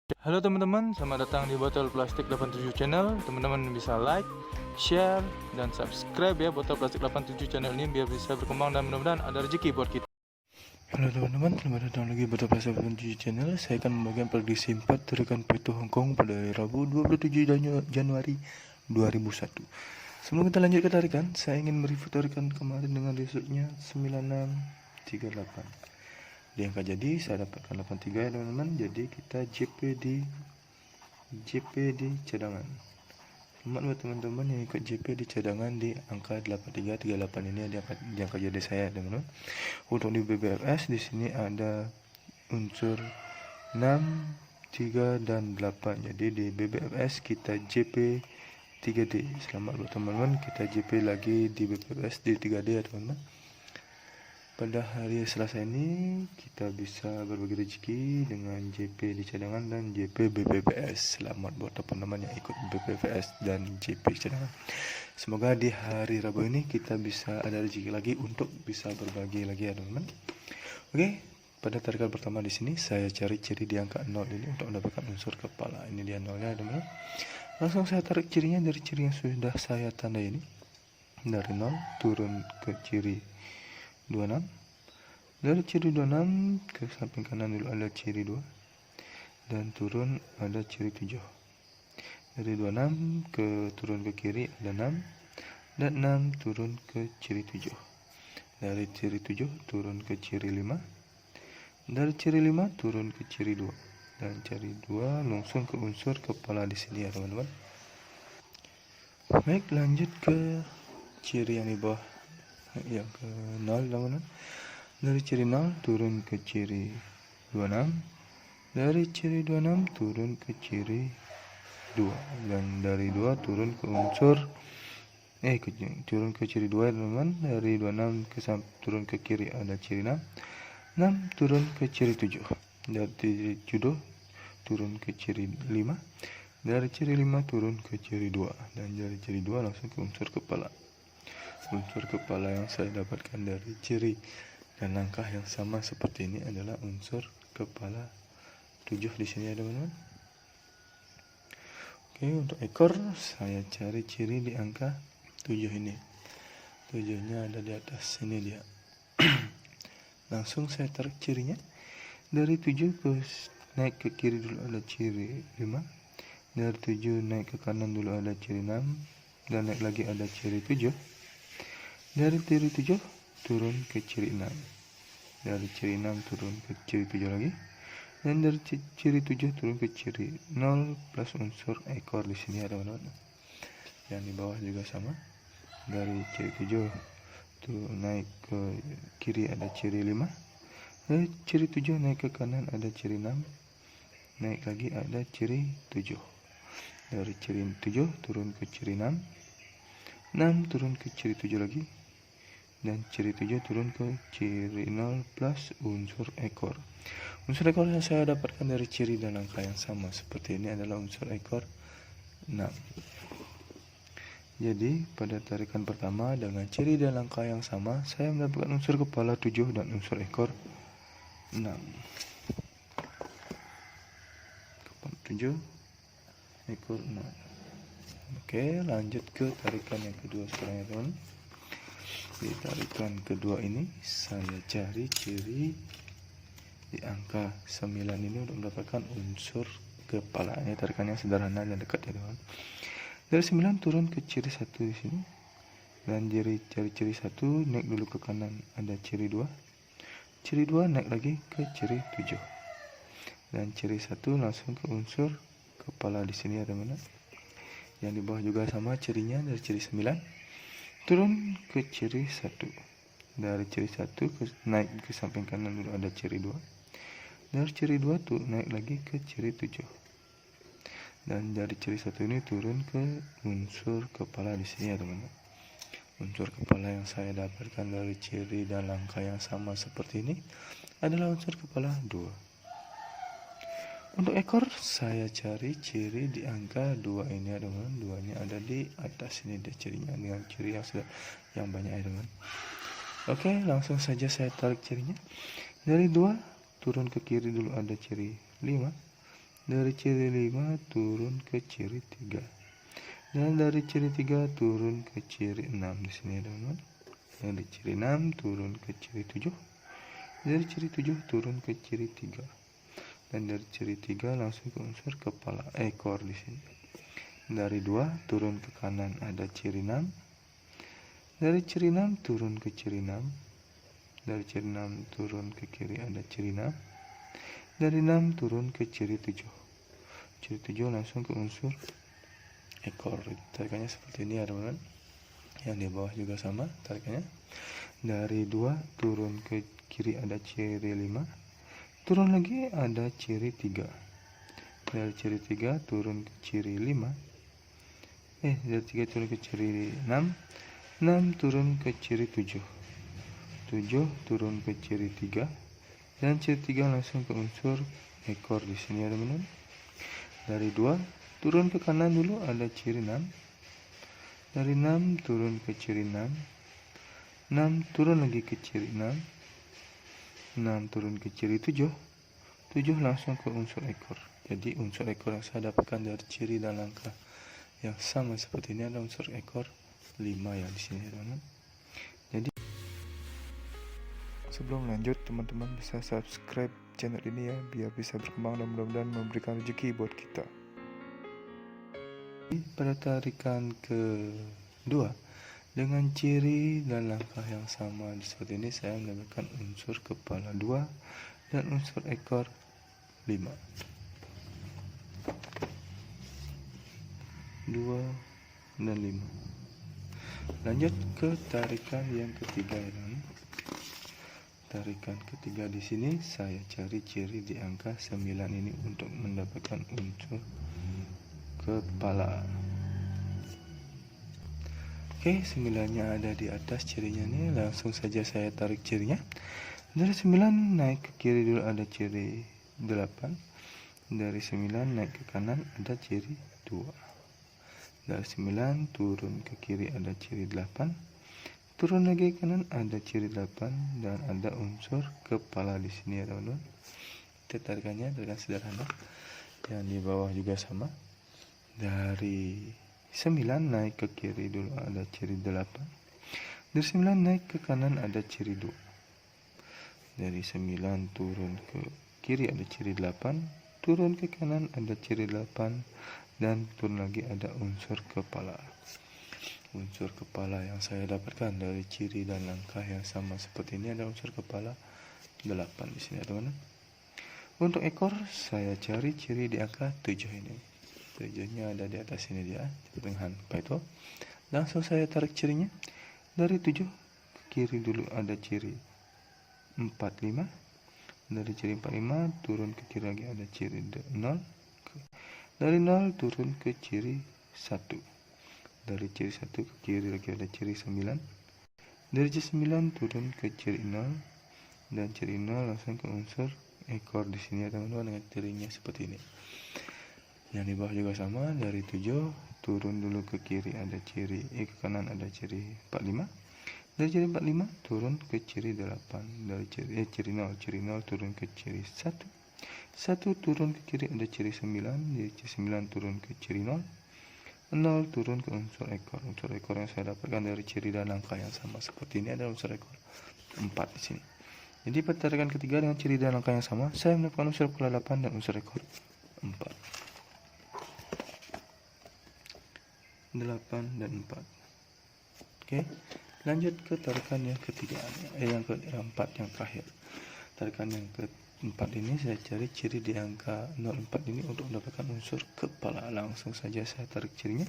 Halo teman-teman, selamat datang di Botol Plastik 87 Channel. Teman-teman bisa like, share, dan subscribe ya Botol Plastik 87 Channel ini biar bisa berkembang dan mudah-mudahan ada rezeki buat kita. Halo teman-teman, selamat datang lagi Botol Plastik 87 Channel. Saya akan membagikan prediksi 4 tarikan Peto Hong Kong pada hari Rabu 27 Januari 2001. Sebelum kita lanjut ke tarikan, saya ingin mereview tarikan kemarin dengan resultnya 9638. Di angka jadi saya dapatkan 83 ya teman-teman. Jadi kita JP di cadangan. Selamat buat teman-teman yang ikut JP di cadangan di angka 8338 ini di angka jadi saya teman-teman. Untuk di BBFS di sini ada unsur 6, 3 dan 8. Jadi di BBFS kita JP 3D. Selamat buat teman-teman, kita JP lagi di BBFS di 3D ya teman-teman. Pada hari Selasa ini kita bisa berbagi rezeki dengan JP di cadangan dan JP BPPS. Selamat buat teman-teman yang ikut BPPS dan JP cadangan. Semoga di hari Rabu ini kita bisa ada rezeki lagi untuk bisa berbagi lagi ya teman-teman. Oke, pada tarikan pertama di sini saya cari ciri di angka 0 ini untuk mendapatkan unsur kepala. Ini dia nolnya teman-teman. Langsung saya tarik cirinya dari ciri yang sudah saya tandai ini. Dari 0 turun ke ciri 26. Dari ciri 26 ke samping kanan dulu ada ciri 2 dan turun ada ciri 7. Dari 26 turun ke kiri ada 6 dan 6 turun ke ciri 7. Dari ciri 7 turun ke ciri 5. Dari ciri 5 turun ke ciri 2 dan ciri 2 langsung ke unsur kepala di sini ya teman-teman. Baik, lanjut ke ciri yang di bawah yang ke 0 teman-teman. Dari ciri 0 turun ke ciri 26. Dari ciri 26 turun ke ciri 2 dan dari 2 turun ke unsur turun ke ciri 2 teman-teman. Dari 26 turun ke kiri ada ciri 6. 6 turun ke ciri 7. Dari ciri 7 turun ke ciri 5. Dari ciri 5 turun ke ciri 2 dan dari ciri 2 langsung ke unsur kepala. Unsur kepala yang saya dapatkan dari ciri dan langkah yang sama seperti ini adalah unsur kepala 7 di sini ya teman-teman. Oke, untuk ekor saya cari ciri di angka 7 ini. 7-nya ada di atas, ini dia. Langsung saya tarik cirinya. Dari 7 naik ke kiri dulu ada ciri 5. Dari 7 naik ke kanan dulu ada ciri 6 dan naik lagi ada ciri 7. Dari ciri 7 turun ke ciri 6. Dari ciri 6 turun ke ciri 7 lagi. Dan dari ciri 7 turun ke ciri 0 plus unsur ekor di sini ya teman-teman. Yang di bawah juga sama. Dari ciri 7 tuh naik ke kiri ada ciri 5. Dari ciri 7 naik ke kanan ada ciri 6. Naik lagi ada ciri 7. Dari ciri 7 turun ke ciri 6. 6 turun ke ciri 7 lagi. Dan ciri 7 turun ke ciri 0 plus unsur ekor. Unsur ekor yang saya dapatkan dari ciri dan angka yang sama seperti ini adalah unsur ekor 6. Jadi pada tarikan pertama dengan ciri dan angka yang sama saya mendapatkan unsur kepala 7 dan unsur ekor 6. Kepala 7, ekor 6. Oke, lanjut ke tarikan yang kedua sekarang ya teman. Di tarikan kedua ini saya cari ciri di angka 9 ini untuk mendapatkan unsur kepala. Ini tarikannya sederhana dan dekat ya teman. Dari 9 turun ke ciri 1 di sini. Dan cari ciri 1 naik dulu ke kanan ada ciri 2. Ciri 2 naik lagi ke ciri 7. Dan ciri 1 langsung ke unsur kepala di sini ya teman. Yang di bawah juga sama cirinya dari ciri 9. Turun ke ciri 1. Dari ciri 1 naik ke samping kanan dulu ada ciri 2. Dari ciri 2 tuh naik lagi ke ciri 7. Dan dari ciri 1 ini turun ke unsur kepala di sini ya teman-teman. Unsur kepala yang saya dapatkan dari ciri dan langkah yang sama seperti ini adalah unsur kepala 2. Untuk ekor saya cari ciri di angka 2 ini ya teman. 2-nya ada di atas ini dia cirinya dengan ciri yang banyak ya teman. Oke, langsung saja saya tarik cirinya. Dari 2 turun ke kiri dulu ada ciri 5. Dari ciri 5 turun ke ciri 3. Dan dari ciri 3 turun ke ciri 6 di sini teman-teman. Dari ciri 6 turun ke ciri 7. Dari ciri 7 turun ke ciri 3. Dan dari ciri 3 langsung ke unsur kepala ekor di sini. Dari 2 turun ke kanan ada ciri 6. Dari ciri 6 turun ke ciri 6. Dari ciri 6 turun ke kiri ada ciri 6. Dari 6 turun ke ciri 7. Ciri 7 langsung ke unsur ekor. Tarikannya seperti ini ya teman-teman. Yang di bawah juga sama tarikannya. Dari 2 turun ke kiri ada ciri 5. Turun lagi ada ciri 3. Dari ciri 3 turun ke ciri 5. Dari 3 turun ke ciri 6. 6 turun ke ciri 7. 7 turun ke ciri 3. Dan ciri 3 langsung ke unsur ekor di sini ya teman-teman. Dari 2 turun ke kanan dulu ada ciri 6. Dari 6 turun ke ciri 6. 6 turun lagi ke ciri 6. 6 turun ke ciri 7. 7 langsung ke unsur ekor. Jadi unsur ekor yang saya dapatkan dari ciri dan langkah yang sama seperti ini adalah unsur ekor 5 ya di sini teman-teman. Jadi sebelum lanjut teman-teman bisa subscribe channel ini ya biar bisa berkembang dan mudah-mudahan memberikan rezeki buat kita. Pada tarikan kedua dengan ciri dan langkah yang sama seperti ini saya mendapatkan unsur kepala 2 dan unsur ekor 5. 2 dan 5. Lanjut ke tarikan yang ketiga ya teman. Tarikan ketiga di sini saya cari ciri di angka 9 ini untuk mendapatkan unsur kepala. Oke, 9-nya ada di atas cirinya nih, langsung saja saya tarik cirinya. Dari 9 naik ke kiri dulu ada ciri 8. Dari 9 naik ke kanan ada ciri 2. Dari 9 turun ke kiri ada ciri 8. Turun lagi ke kanan ada ciri 8 dan ada unsur kepala di sini ya teman-teman. Kita tarikannya dengan sederhana. Yang di bawah juga sama. Dari 9 naik ke kiri dulu ada ciri 8. Dari 9 naik ke kanan ada ciri 2. Dari 9 turun ke kiri ada ciri 8. Turun ke kanan ada ciri 8. Dan turun lagi ada unsur kepala. Unsur kepala yang saya dapatkan dari ciri dan langkah yang sama seperti ini ada unsur kepala 8 di sini teman-teman. Untuk ekor saya cari ciri di angka 7 ini. 7-nya ada di atas ini dia, di pertengahan itu. Langsung saya tarik cirinya. Dari 7 ke kiri dulu ada ciri 45. Dari ciri 45 turun ke kiri lagi ada ciri 0. Dari 0 turun ke ciri 1. Dari ciri 1 ke kiri lagi ada ciri 9. Dari ciri 9 turun ke ciri 0. Dan ciri 0 langsung ke unsur ekor di sini ya teman-teman dengan cirinya seperti ini. Yang di bawah juga sama, dari 7 turun dulu ke kiri ada ciri ke kanan ada ciri 45. Dari ciri 45 turun ke ciri 8. Dari ciri 0 turun ke ciri 1. 1 turun ke kiri ada ciri 9. Dari ciri 9 turun ke ciri 0. 0 turun ke unsur ekor. Unsur ekor yang saya dapatkan dari ciri dan langkah yang sama seperti ini adalah unsur ekor 4 di sini. Jadi pada tarikan ketiga dengan ciri dan langkah yang sama, saya mendapatkan unsur kepala 8 dan unsur ekor 4. 8 dan 4. Oke, lanjut ke tarikan yang ketiga, yang keempat yang terakhir. Tarikan yang keempat ini saya cari ciri di angka 04 ini untuk mendapatkan unsur kepala. Langsung saja saya tarik cirinya.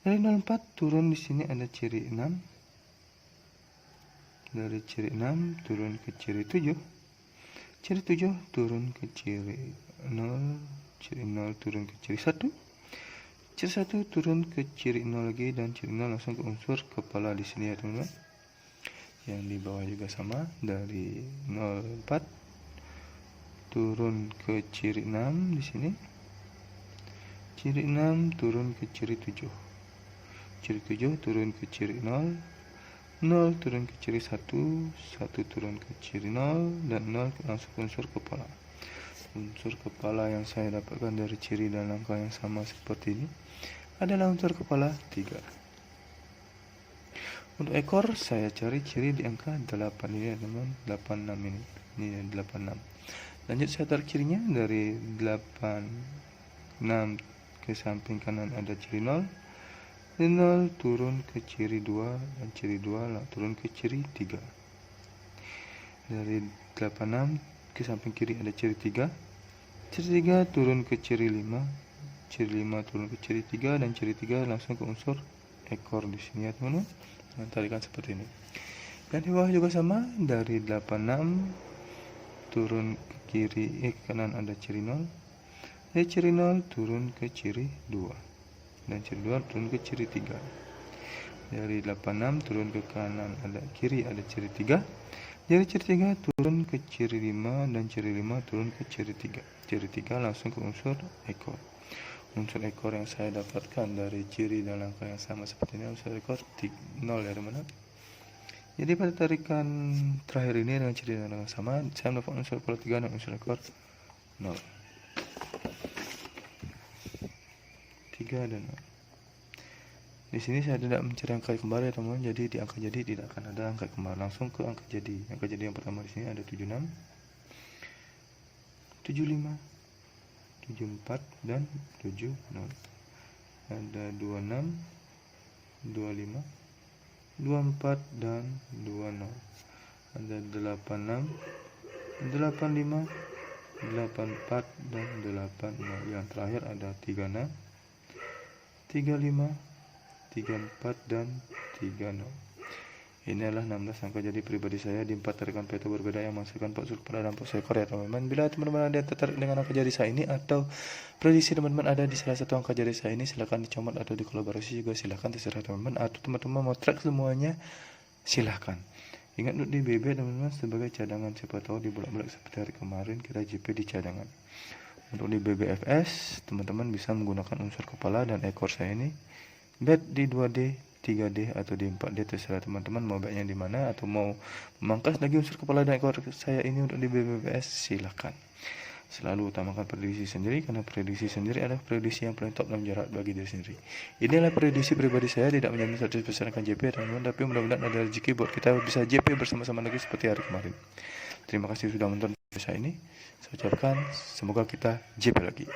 Dari 04 turun di sini ada ciri 6. Dari ciri 6 turun ke ciri 7. Ciri 7 turun ke ciri 0. Ciri 0 turun ke ciri 1. Ciri 1 turun ke ciri 0 lagi dan ciri 0 langsung ke unsur kepala di sini ya teman-teman. Yang di bawah juga sama, dari 04 turun ke ciri 6 di sini. Ciri 6 turun ke ciri 7. Ciri 7 turun ke ciri 0. 0 turun ke ciri 1. 1 turun ke ciri 0 dan 0 langsung ke unsur kepala. unsur kepala yang saya dapatkan dari ciri dan angka yang sama seperti ini adalah unsur kepala 3. Untuk ekor saya cari ciri di angka 8 ini teman, 86 ini 86. Lanjut saya tarik cirinya dari 86 ke samping kanan ada ciri 0. Dari 0 turun ke ciri 2 dan ciri 2 turun ke ciri 3. Dari 86 ke samping kiri ada ciri 3. Ciri 3 turun ke ciri 5. Ciri 5 turun ke ciri 3 dan ciri 3 langsung ke unsur ekor di sini ya teman-teman. Nah, tarikan seperti ini. Dan di bawah juga sama, dari 86 turun ke kiri kanan ada ciri 0. Dari ciri 0 turun ke ciri 2 dan ciri 2 turun ke ciri 3. Dari 86 turun ke kanan ada kiri ada ciri 3. Dari ciri 3 turun ke ciri 5 dan ciri 5 turun ke ciri 3. Ciri 3 langsung ke unsur ekor. Unsur ekor yang saya dapatkan dari ciri dan angka yang sama seperti ini, unsur ekor 0 ya teman-teman. Jadi pada tarikan terakhir ini dengan ciri dan angka sama, saya mendapatkan unsur kepala 3 dan unsur ekor 0. 3 dan 0. Di sini saya tidak mencari angka kembar ya teman-teman. Jadi di angka jadi tidak akan ada angka kembar, langsung ke angka jadi. Angka jadi yang pertama di sini ada 76, 75, 74 dan 70. Ada 26, 25, 24 dan 20. Ada 86, 85, 84 dan 80. Yang terakhir ada 36, 35, 34 dan 30. Ini adalah 16 angka jadi pribadi saya di 4 tarikan peto berbeda yang menghasilkan 4 unsur kepala dan 4 ekor ya teman-teman. Bila teman-teman ada yang tertarik dengan angka jadi saya ini atau prediksi teman-teman ada di salah satu angka jadi saya ini, silahkan dicomot atau dikolaborasi juga silahkan, terserah teman-teman. Atau teman-teman mau track semuanya silahkan. Ingat untuk di BB teman-teman sebagai cadangan, siapa tahu di bulan-bulan seperti hari kemarin kita JP di cadangan. Untuk di BBFS teman-teman bisa menggunakan unsur kepala dan ekor saya ini bet di 2D, 3D atau di 4D, terserah teman-teman mau betnya di mana, atau mau memangkas lagi unsur kepala dan ekor saya ini untuk di BBFS silahkan. Selalu utamakan prediksi sendiri karena prediksi sendiri adalah prediksi yang paling top dalam jarak bagi diri sendiri. Inilah prediksi pribadi saya, tidak menjamin 100% akan JP teman-teman, tapi mudah-mudahan ada rezeki buat kita bisa JP bersama-sama lagi seperti hari kemarin. Terima kasih sudah menonton video saya ini. Saya ucapkan semoga kita JP lagi.